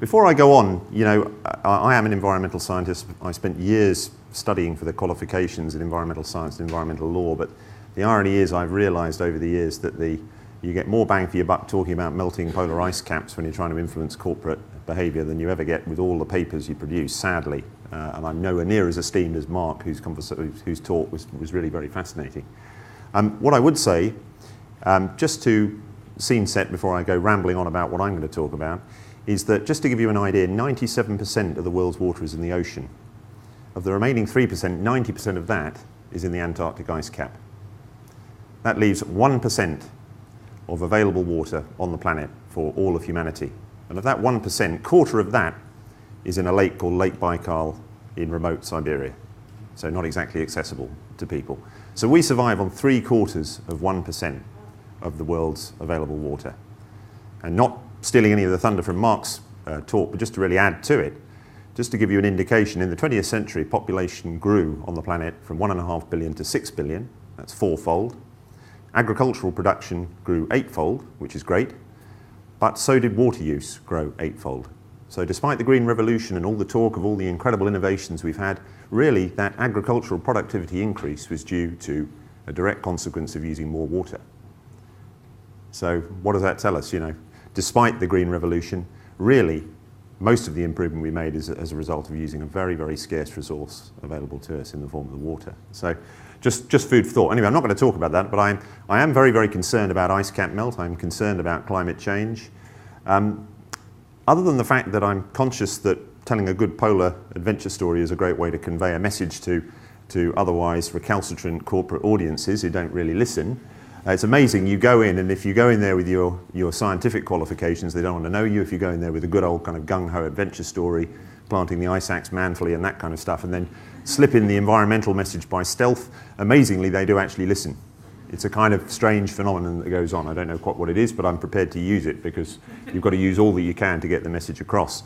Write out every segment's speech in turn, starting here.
Before I go on, I am an environmental scientist. I spent years studying for the qualifications in environmental science and environmental law, but the irony is I've realized over the years that you get more bang for your buck talking about melting polar ice caps when you're trying to influence corporate behavior than you ever get with all the papers you produce, sadly. And I'm nowhere near as esteemed as Mark, whose talk was really very fascinating. What I would say, just to scene set before I go rambling on about what I'm going to talk about, is that, just to give you an idea, 97% of the world's water is in the ocean. Of the remaining 3%, 90% of that is in the Antarctic ice cap. That leaves 1% of available water on the planet for all of humanity. And of that 1%, quarter of that is in a lake called Lake Baikal in remote Siberia. So not exactly accessible to people. So we survive on 3/4 of 1% of the world's available water. And not stealing any of the thunder from Mark's talk, but just to really add to it, just to give you an indication, in the 20th century, population grew on the planet from 1.5 billion to 6 billion. That's fourfold. Agricultural production grew eightfold, which is great, but so did water use grow eightfold. So despite the Green Revolution and all the talk of all the incredible innovations we've had, really that agricultural productivity increase was due to a direct consequence of using more water. So what does that tell us? Despite the Green Revolution, really most of the improvement we made is as a result of using a very, very scarce resource available to us in the form of the water. So just food for thought. Anyway, I'm not going to talk about that, but I am very, very concerned about ice cap melt. I'm concerned about climate change. Other than the fact that I'm conscious that telling a good polar adventure story is a great way to convey a message to otherwise recalcitrant corporate audiences who don't really listen. It's amazing, you go in, and if you go in there with your scientific qualifications, they don't want to know you. If you go in there with a good old kind of gung-ho adventure story, planting the ice axe manfully and that kind of stuff, and then slip in the environmental message by stealth, amazingly they do actually listen. It's a kind of strange phenomenon that goes on. I don't know quite what it is, but I'm prepared to use it because you've got to use all that you can to get the message across.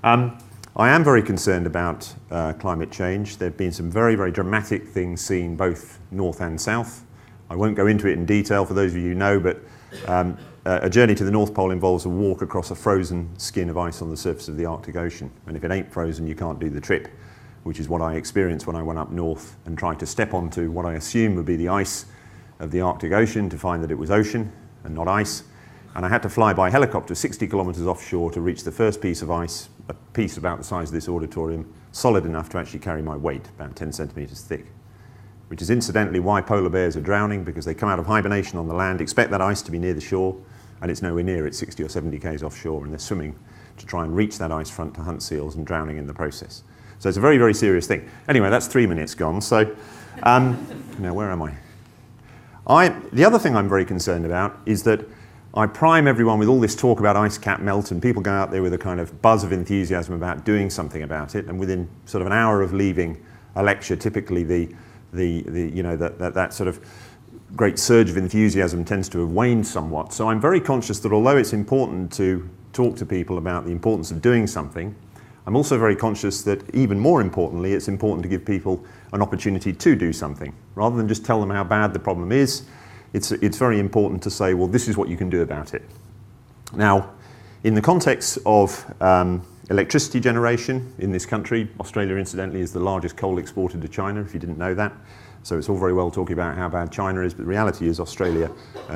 I am very concerned about climate change. There have been some very, very dramatic things seen both north and south. I won't go into it in detail for those of you who know, but a journey to the North Pole involves a walk across a frozen skin of ice on the surface of the Arctic Ocean. And if it ain't frozen, you can't do the trip, which is what I experienced when I went up north and tried to step onto what I assumed would be the ice of the Arctic Ocean to find that it was ocean and not ice. And I had to fly by helicopter 60 kilometers offshore to reach the first piece of ice, a piece about the size of this auditorium, solid enough to actually carry my weight, about 10 centimeters thick. Which is incidentally why polar bears are drowning, because they come out of hibernation on the land, expect that ice to be near the shore, and it's nowhere near. It's 60 or 70 k's offshore, and they're swimming to try and reach that ice front to hunt seals and drowning in the process. So it's a very, very serious thing. Anyway, that's 3 minutes gone. So now where am I? The other thing I'm very concerned about is that I prime everyone with all this talk about ice cap melt, and people go out there with a kind of buzz of enthusiasm about doing something about it, and within sort of an hour of leaving a lecture, typically that sort of great surge of enthusiasm tends to have waned somewhat. So I'm very conscious that although it's important to talk to people about the importance of doing something, I'm also very conscious that even more importantly, it's important to give people an opportunity to do something. Rather than just tell them how bad the problem is, it's very important to say, well, this is what you can do about it. Now, in the context of electricity generation in this country, Australia incidentally is the largest coal exporter to China, if you didn't know that. So it's all very well talking about how bad China is, but the reality is Australia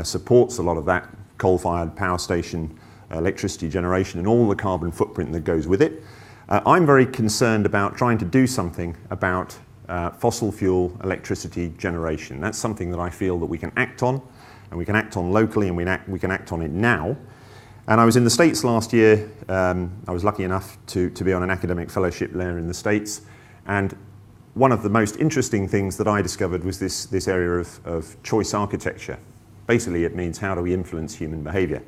supports a lot of that coal-fired power station electricity generation and all the carbon footprint that goes with it. I'm very concerned about trying to do something about fossil fuel electricity generation. That's something that I feel that we can act on, and we can act on locally, and we can act on it now. And I was in the States last year. I was lucky enough to be on an academic fellowship there in the States. And one of the most interesting things that I discovered was this area of choice architecture. Basically, it means how do we influence human behavior?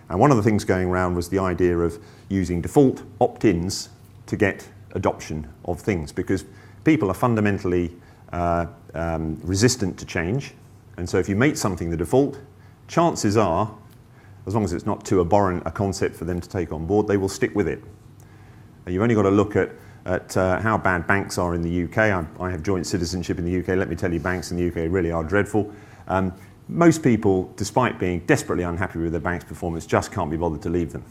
And one of the things going around was the idea of using default opt-ins to get adoption of things, because people are fundamentally resistant to change. And so if you make something the default, chances are, as long as it's not too abhorrent a concept for them to take on board, they will stick with it. You've only got to look at how bad banks are in the UK. I have joint citizenship in the UK. Let me tell you, banks in the UK really are dreadful. Most people, despite being desperately unhappy with their bank's performance, just can't be bothered to leave them.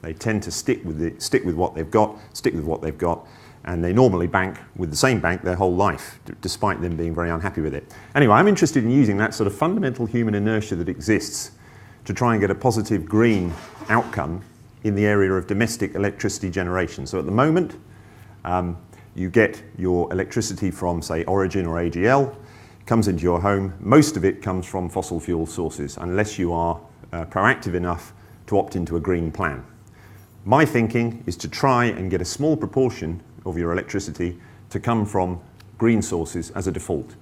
They tend to stick with what they've got, and they normally bank with the same bank their whole life, despite them being very unhappy with it. Anyway, I'm interested in using that sort of fundamental human inertia that exists to try and get a positive green outcome in the area of domestic electricity generation. So at the moment, you get your electricity from, say, Origin or AGL, comes into your home. Most of it comes from fossil fuel sources, unless you are proactive enough to opt into a green plan. My thinking is to try and get a small proportion of your electricity to come from green sources as a default.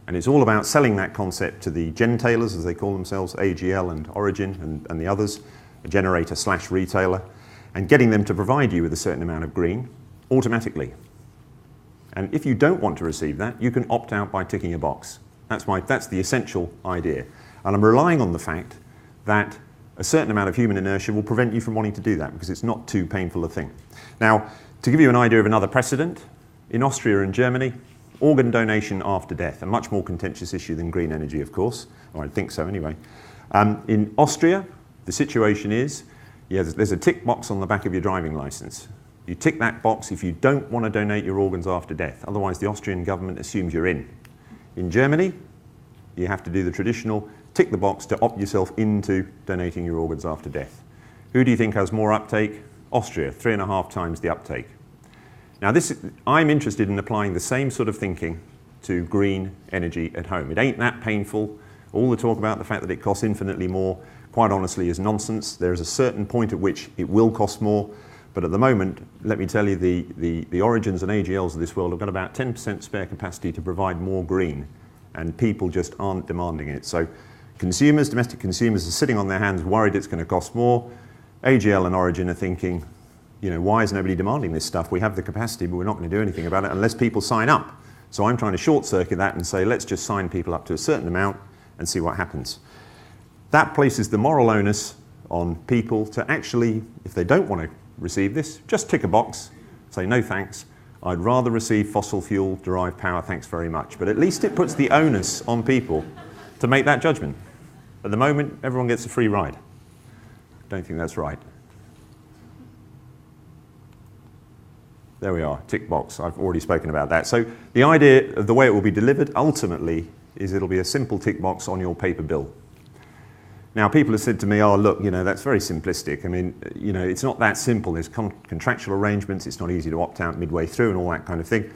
And it's all about selling that concept to the gentailers, as they call themselves, AGL and Origin and the others, a generator/retailer, and getting them to provide you with a certain amount of green automatically. And if you don't want to receive that, you can opt out by ticking a box. That's the essential idea. And I'm relying on the fact that a certain amount of human inertia will prevent you from wanting to do that because it's not too painful a thing. Now, to give you an idea of another precedent, in Austria and Germany, organ donation after death, a much more contentious issue than green energy, of course, or I think so anyway. In Austria, the situation is, there's a tick box on the back of your driving license. You tick that box if you don't want to donate your organs after death. Otherwise, the Austrian government assumes you're in. In Germany, you have to do the traditional tick the box to opt yourself into donating your organs after death. Who do you think has more uptake? Austria, 3.5 times the uptake. Now, I'm interested in applying the same sort of thinking to green energy at home. It ain't that painful. All the talk about the fact that it costs infinitely more, quite honestly, is nonsense. There is a certain point at which it will cost more. But at the moment, let me tell you, the Origins and AGLs of this world have got about 10% spare capacity to provide more green, and people just aren't demanding it. So consumers, domestic consumers, are sitting on their hands worried it's going to cost more. AGL and Origin are thinking, why is nobody demanding this stuff? We have the capacity, but we're not going to do anything about it unless people sign up. So I'm trying to short circuit that and say, let's just sign people up to a certain amount and see what happens. That places the moral onus on people to actually, if they don't want to receive this, just tick a box, say no thanks, I'd rather receive fossil fuel derived power, thanks very much. But at least it puts the onus on people to make that judgment. At the moment, everyone gets a free ride. Don't think that's right. There we are, tick box. I've already spoken about that. So the idea of the way it will be delivered ultimately is it'll be a simple tick box on your paper bill. Now, people have said to me, oh, look, that's very simplistic. I mean, it's not that simple. There's contractual arrangements. It's not easy to opt out midway through and all that kind of thing.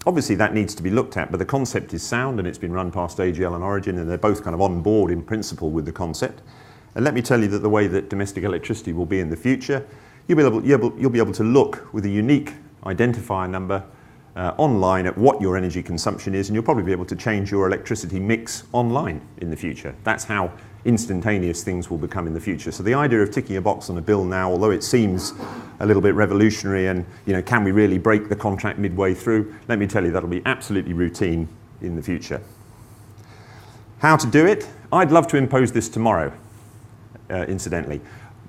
Obviously, that needs to be looked at, but the concept is sound and it's been run past AGL and Origin, and they're both kind of on board in principle with the concept. And let me tell you that the way that domestic electricity will be in the future, you'll be able to look with a unique identifier number online at what your energy consumption is, and you'll probably be able to change your electricity mix online in the future. That's how instantaneous things will become in the future. So the idea of ticking a box on a bill now, although it seems a little bit revolutionary and, can we really break the contract midway through? Let me tell you, that'll be absolutely routine in the future. How to do it? I'd love to impose this tomorrow, incidentally.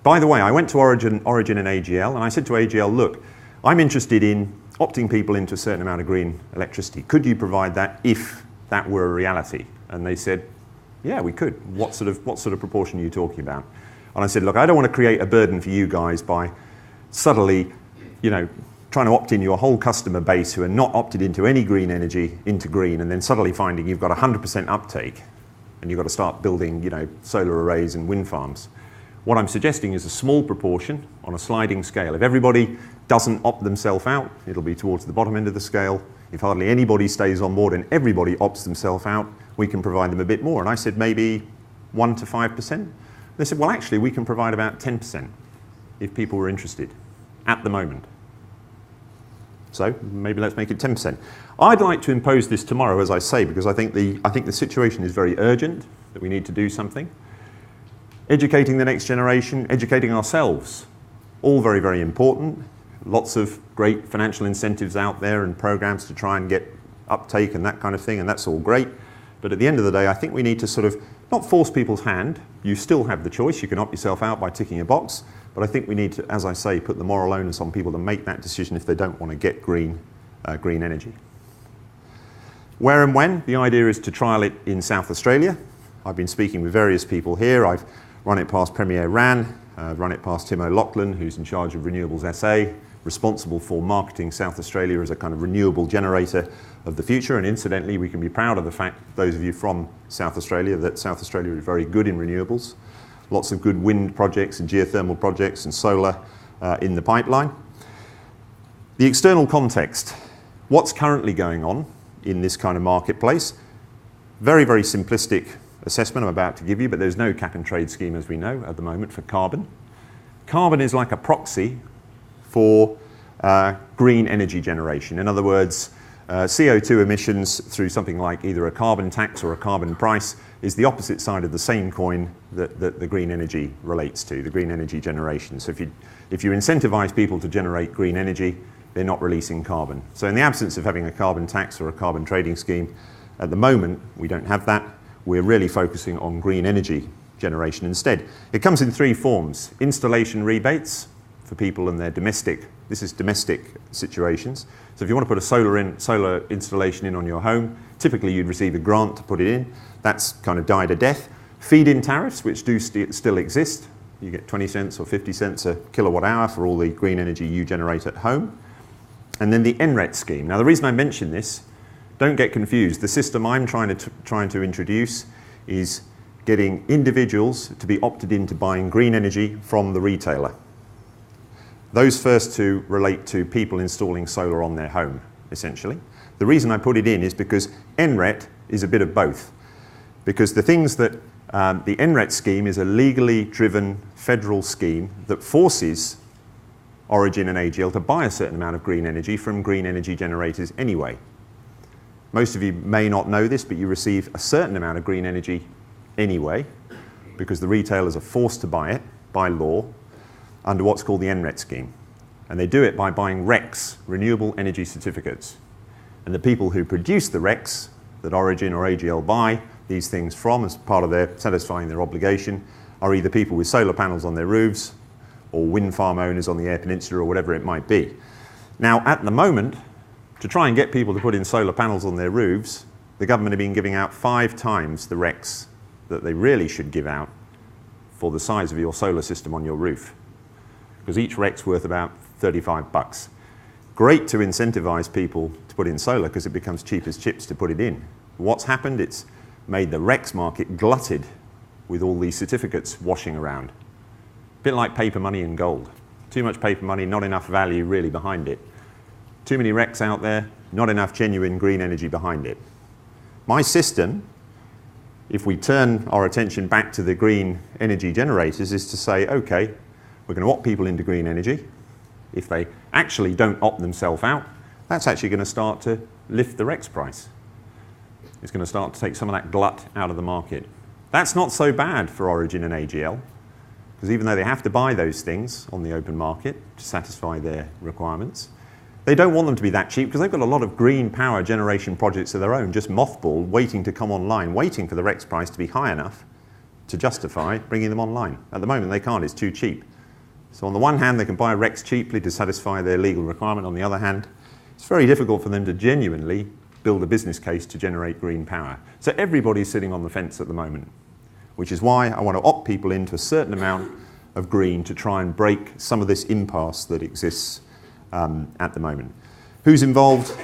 By the way, I went to Origin and AGL, and I said to AGL, look, I'm interested in opting people into a certain amount of green electricity. Could you provide that if that were a reality? And they said, yeah, we could. What sort of proportion are you talking about? And I said, look, I don't want to create a burden for you guys by subtly, trying to opt in your whole customer base who are not opted into any green energy into green, and then suddenly finding you've got 100% uptake and you've got to start building, solar arrays and wind farms. What I'm suggesting is a small proportion on a sliding scale. If everybody doesn't opt themselves out, it'll be towards the bottom end of the scale. If hardly anybody stays on board and everybody opts themselves out, we can provide them a bit more. And I said maybe 1 to 5%. They said, well, actually, we can provide about 10% if people were interested at the moment. So maybe let's make it 10%. I'd like to impose this tomorrow, as I say, because I think the situation is very urgent, that we need to do something. Educating the next generation, educating ourselves, all very, very important. Lots of great financial incentives out there and programs to try and get uptake and that kind of thing, and that's all great. But at the end of the day, I think we need to sort of not force people's hand. You still have the choice. You can opt yourself out by ticking a box. But I think we need to, as I say, put the moral onus on people to make that decision if they don't want to get green energy. Where and when? The idea is to trial it in South Australia. I've been speaking with various people here. I've run it past Premier Ran. run it past Tim O'Loughlin, who's in charge of Renewables SA, responsible for marketing South Australia as a kind of renewable generator of the future. And incidentally, we can be proud of the fact, those of you from South Australia, that South Australia is very good in renewables. Lots of good wind projects and geothermal projects and solar in the pipeline. The external context. What's currently going on in this kind of marketplace? Very, very simplistic assessment I'm about to give you, but there's no cap and trade scheme, as we know, at the moment for carbon. Carbon is like a proxy for green energy generation. In other words, CO2 emissions through something like either a carbon tax or a carbon price is the opposite side of the same coin that the green energy relates to, the green energy generation. So if you incentivize people to generate green energy, they're not releasing carbon. So in the absence of having a carbon tax or a carbon trading scheme, at the moment, we don't have that. We're really focusing on green energy generation instead. It comes in three forms. Installation rebates for people and their domestic, this is domestic situations. So if you want to put a solar installation in on your home, typically you'd receive a grant to put it in. That's kind of died a death. Feed-in tariffs, which do still exist. You get 20 cents or 50 cents a kilowatt hour for all the green energy you generate at home. And then the NRET scheme. Now the reason I mention this, don't get confused. The system I'm trying to introduce is getting individuals to be opted into buying green energy from the retailer. Those first two relate to people installing solar on their home, essentially. The reason I put it in is because NRET is a bit of both. Because the things that the NRET scheme is a legally driven federal scheme that forces Origin and AGL to buy a certain amount of green energy from green energy generators anyway. Most of you may not know this, but you receive a certain amount of green energy anyway, because the retailers are forced to buy it by law under what's called the NRET scheme. And they do it by buying RECs, renewable energy certificates. And the people who produce the RECs that Origin or AGL buy these things from as part of their satisfying their obligation are either people with solar panels on their roofs or wind farm owners on the Eyre Peninsula or whatever it might be. Now, at the moment, to try and get people to put in solar panels on their roofs, the government have been giving out 5 times the RECs that they really should give out for the size of your solar system on your roof. Because each REC's worth about $35. Great to incentivize people to put in solar because it becomes cheap as chips to put it in. What's happened? It's made the RECs market glutted with all these certificates washing around. A bit like paper money and gold. Too much paper money, not enough value really behind it. Too many RECs out there, not enough genuine green energy behind it. My system, if we turn our attention back to the green energy generators, is to say, okay, we're going to opt people into green energy. If they actually don't opt themselves out, that's actually going to start to lift the RECs price. It's going to start to take some of that glut out of the market. That's not so bad for Origin and AGL, because even though they have to buy those things on the open market to satisfy their requirements, they don't want them to be that cheap because they've got a lot of green power generation projects of their own, just mothballed, waiting to come online, waiting for the RECs price to be high enough to justify bringing them online. At the moment, they can't. It's too cheap. So on the one hand, they can buy RECs cheaply to satisfy their legal requirement. On the other hand, it's very difficult for them to genuinely build a business case to generate green power. So everybody's sitting on the fence at the moment, which is why I want to opt people into a certain amount of green to try and break some of this impasse that exists at the moment. Who's involved?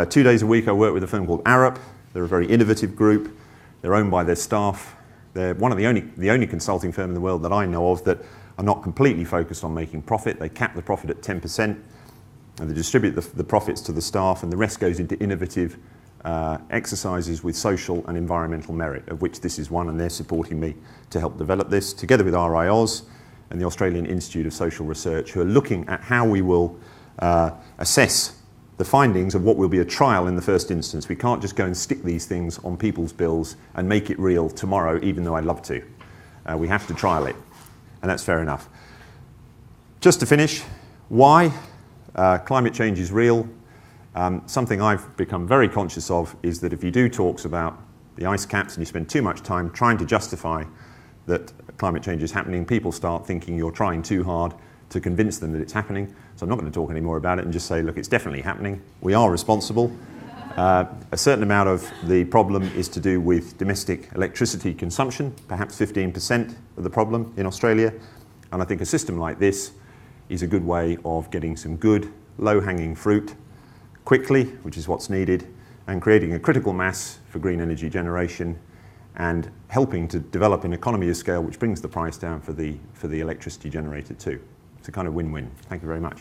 2 days a week I work with a firm called Arup. They're a very innovative group. They're owned by their staff. They're one of the only consulting firm in the world that I know of that are not completely focused on making profit. They cap the profit at 10% and they distribute the profits to the staff, and the rest goes into innovative exercises with social and environmental merit, of which this is one, and they're supporting me to help develop this, together with RIOS and the Australian Institute of Social Research, who are looking at how we will assess the findings of what will be a trial in the first instance. We can't just go and stick these things on people's bills and make it real tomorrow, even though I'd love to. We have to trial it, and that's fair enough. Just to finish, why? Climate change is real. Something I've become very conscious of is that if you do talks about the ice caps and you spend too much time trying to justify that climate change is happening, people start thinking you're trying too hard to convince them that it's happening. So I'm not going to talk any more about it and just say, look, it's definitely happening. We are responsible. A certain amount of the problem is to do with domestic electricity consumption, perhaps 15% of the problem in Australia. And I think a system like this is a good way of getting some good low-hanging fruit quickly, which is what's needed, and creating a critical mass for green energy generation and helping to develop an economy of scale which brings the price down for the electricity generated too. It's a kind of win-win. Thank you very much.